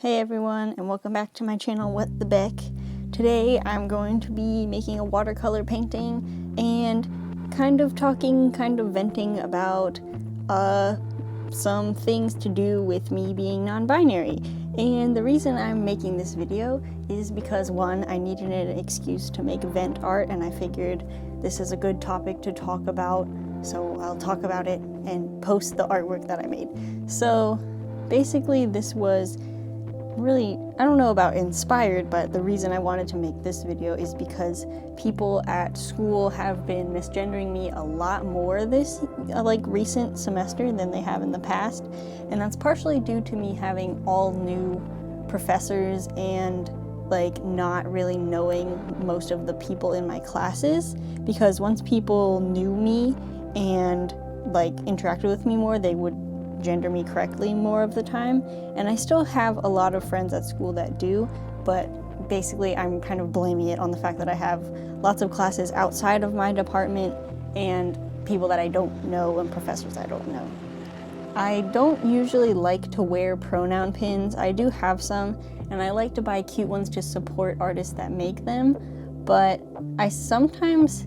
Hey everyone, and welcome back to my channel, What the Beck. Today I'm going to be making a watercolor painting and kind of venting about some things to do with me being non-binary. And the reason I'm making this video is because, one, I needed an excuse to make vent art, and I figured this is a good topic to talk about, so I'll talk about it and post the artwork that I made. So basically this was really, I don't know about inspired, but the reason I wanted to make this video is because people at school have been misgendering me a lot more this recent semester than they have in the past, and that's partially due to me having all new professors and not really knowing most of the people in my classes, because once people knew me and interacted with me more, they would gender me correctly more of the time. And I still have a lot of friends at school that do, but basically I'm kind of blaming it on the fact that I have lots of classes outside of my department and people that I don't know and professors I don't know. I don't usually like to wear pronoun pins. I do have some, and I like to buy cute ones to support artists that make them, but I sometimes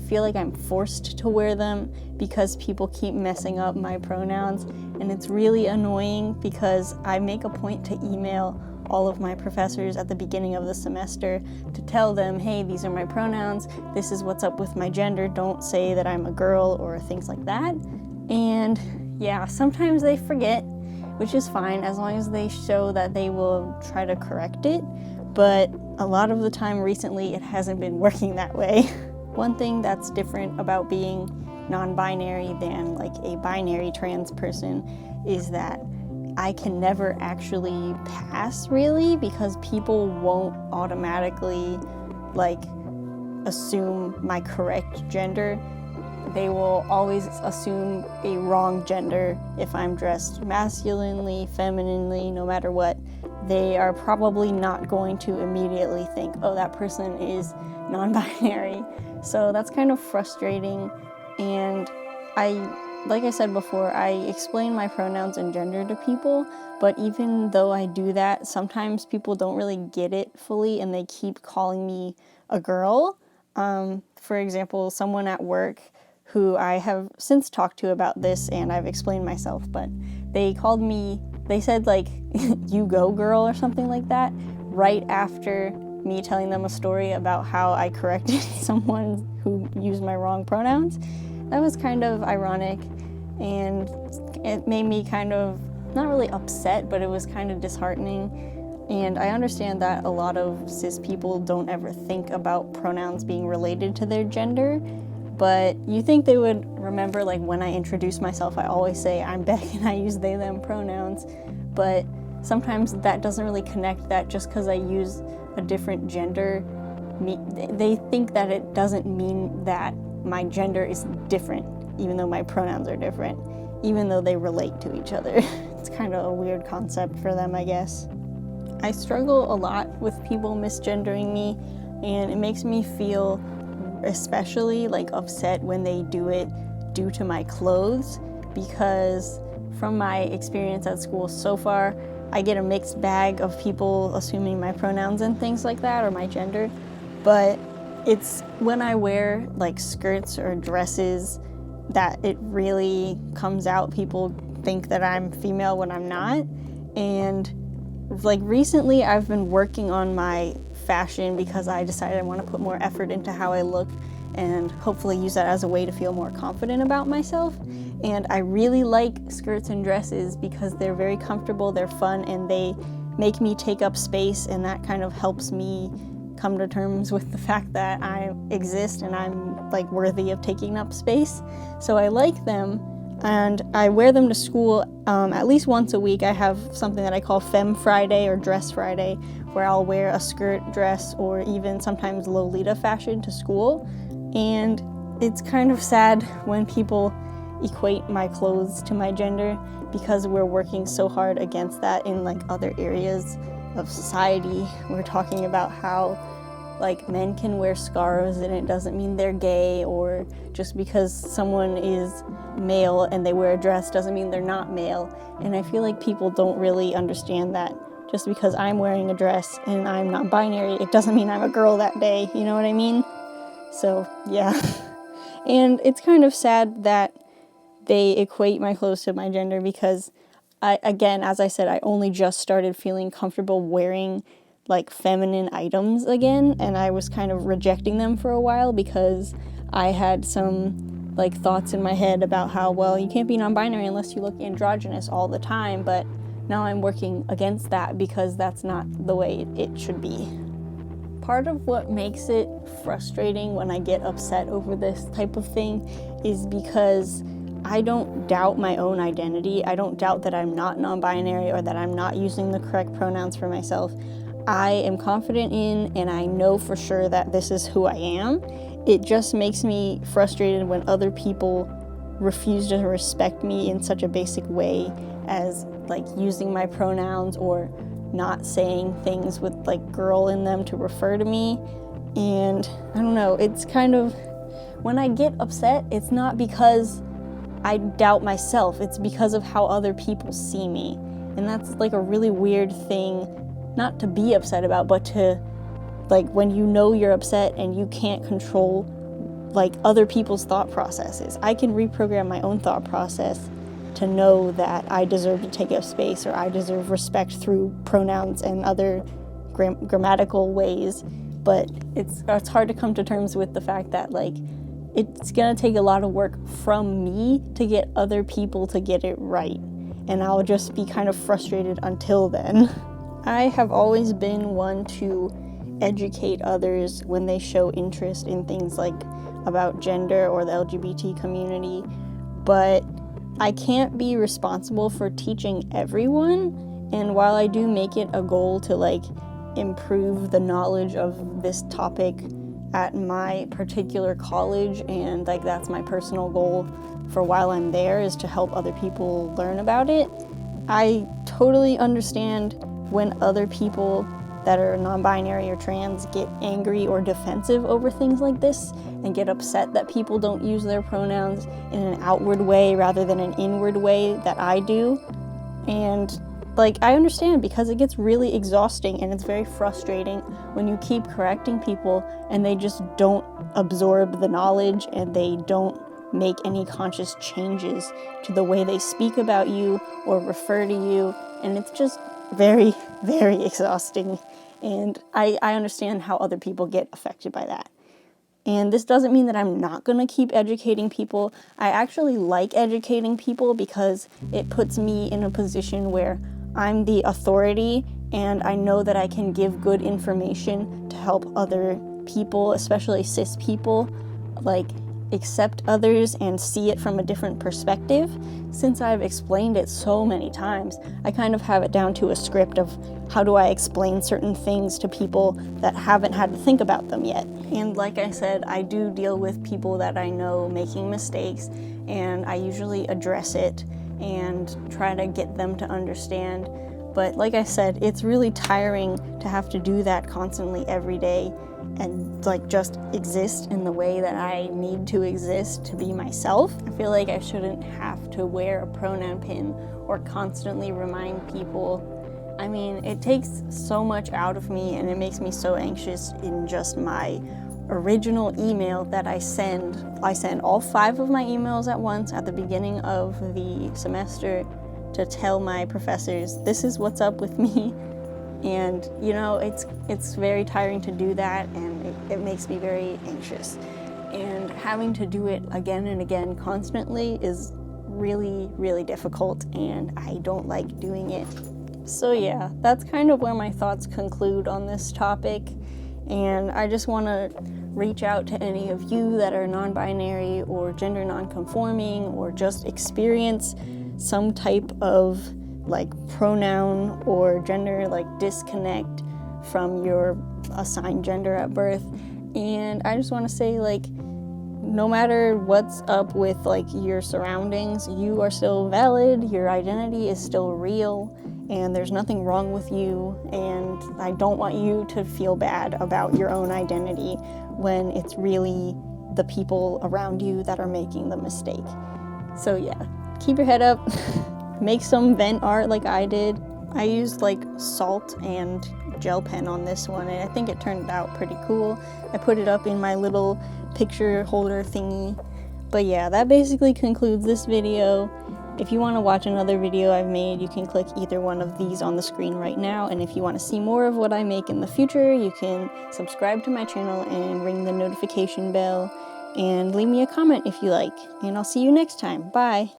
feel like I'm forced to wear them because people keep messing up my pronouns, and it's really annoying because I make a point to email all of my professors at the beginning of the semester to tell them, hey, these are my pronouns, this is what's up with my gender, don't say that I'm a girl or things like that. And yeah, sometimes they forget, which is fine as long as they show that they will try to correct it, but a lot of the time recently it hasn't been working that way. One thing that's different about being non-binary than a binary trans person is that I can never actually pass, really, because people won't automatically assume my correct gender. They will always assume a wrong gender. If I'm dressed masculinely, femininely, no matter what, they are probably not going to immediately think, oh, that person is non-binary. So that's kind of frustrating, and like I said before, I explain my pronouns and gender to people, but even though I do that, sometimes people don't really get it fully and they keep calling me a girl. For example, someone at work who I have since talked to about this and I've explained myself, but they said you go girl or something like that right after me telling them a story about how I corrected someone who used my wrong pronouns. That was kind of ironic, and it made me kind of, not really upset, but it was kind of disheartening. And I understand that a lot of cis people don't ever think about pronouns being related to their gender, but you think they would remember, when I introduce myself, I always say I'm Beck and I use they, them pronouns, but sometimes that doesn't really connect, that just because I use a different gender, they think that it doesn't mean that my gender is different, even though my pronouns are different, even though they relate to each other. It's kind of a weird concept for them, I guess. I struggle a lot with people misgendering me, and it makes me feel especially upset when they do it due to my clothes, because from my experience at school so far, I get a mixed bag of people assuming my pronouns and things like that, or my gender, but it's when I wear skirts or dresses that it really comes out. People think that I'm female when I'm not, and recently I've been working on my fashion because I decided I want to put more effort into how I look and hopefully use that as a way to feel more confident about myself. And I really like skirts and dresses because they're very comfortable, they're fun, and they make me take up space, and that kind of helps me come to terms with the fact that I exist and I'm worthy of taking up space. So I like them, and I wear them to school at least once a week. I have something that I call Femme Friday or Dress Friday, where I'll wear a skirt, dress, or even sometimes Lolita fashion to school. And it's kind of sad when people equate my clothes to my gender, because we're working so hard against that in other areas of society. We're talking about how men can wear scarves and it doesn't mean they're gay, or just because someone is male and they wear a dress doesn't mean they're not male. And I feel like people don't really understand that just because I'm wearing a dress and I'm non-binary, it doesn't mean I'm a girl that day, you know what I mean? So, yeah. And it's kind of sad that they equate my clothes to my gender because again, as I said, I only just started feeling comfortable wearing like feminine items again, and I was kind of rejecting them for a while because I had some like thoughts in my head about how, well, you can't be non-binary unless you look androgynous all the time, but now I'm working against that because that's not the way it should be. Part of what makes it frustrating when I get upset over this type of thing is because I don't doubt my own identity. I don't doubt that I'm not non-binary or that I'm not using the correct pronouns for myself. I am confident in and I know for sure that this is who I am. It just makes me frustrated when other people refuse to respect me in such a basic way as like using my pronouns or not saying things with like girl in them to refer to me. And I don't know, it's kind of, when I get upset, it's not because I doubt myself, it's because of how other people see me. And that's like a really weird thing, not to be upset about, but to, like, when you know you're upset and you can't control like other people's thought processes. I can reprogram my own thought process to know that I deserve to take up space or I deserve respect through pronouns and other grammatical ways. But it's hard to come to terms with the fact that like it's gonna take a lot of work from me to get other people to get it right. And I'll just be kind of frustrated until then. I have always been one to educate others when they show interest in things like about gender or the LGBT community, but I can't be responsible for teaching everyone. And while I do make it a goal to like improve the knowledge of this topic at my particular college, and like that's my personal goal for while I'm there, is to help other people learn about it, I totally understand when other people that are non-binary or trans get angry or defensive over things like this and get upset that people don't use their pronouns in an outward way rather than an inward way that I do. And like, I understand because it gets really exhausting and it's very frustrating when you keep correcting people and they just don't absorb the knowledge and they don't make any conscious changes to the way they speak about you or refer to you. And it's just very, very exhausting. And I understand how other people get affected by that. And this doesn't mean that I'm not going to keep educating people. I actually like educating people because it puts me in a position where I'm the authority and I know that I can give good information to help other people, especially cis people, like accept others and see it from a different perspective. Since I've explained it so many times, I kind of have it down to a script of how do I explain certain things to people that haven't had to think about them yet. And like I said, I do deal with people that I know making mistakes, and I usually address it and try to get them to understand. But like I said, it's really tiring to have to do that constantly every day and like just exist in the way that I need to exist to be myself. I feel like I shouldn't have to wear a pronoun pin or constantly remind people. I mean, it takes so much out of me and it makes me so anxious in just my original email that I send. I send all 5 of my emails at once at the beginning of the semester to tell my professors, this is what's up with me. And you know, it's very tiring to do that, and it makes me very anxious. And having to do it again and again constantly is really, really difficult, and I don't like doing it. So yeah, that's kind of where my thoughts conclude on this topic. And I just want to reach out to any of you that are non-binary or gender non-conforming or just experience some type of like pronoun or gender like disconnect from your assigned gender at birth. And I just want to say, like, no matter what's up with like your surroundings, you are still valid, your identity is still real, and there's nothing wrong with you. And I don't want you to feel bad about your own identity when it's really the people around you that are making the mistake. So yeah, keep your head up. Make some vent art like I did. I used like salt and gel pen on this one, and I think it turned out pretty cool. I put it up in my little picture holder thingy. But yeah, that basically concludes this video. If you want to watch another video I've made, you can click either one of these on the screen right now, and if you want to see more of what I make in the future, you can subscribe to my channel and ring the notification bell, and leave me a comment if you like, and I'll see you next time. Bye!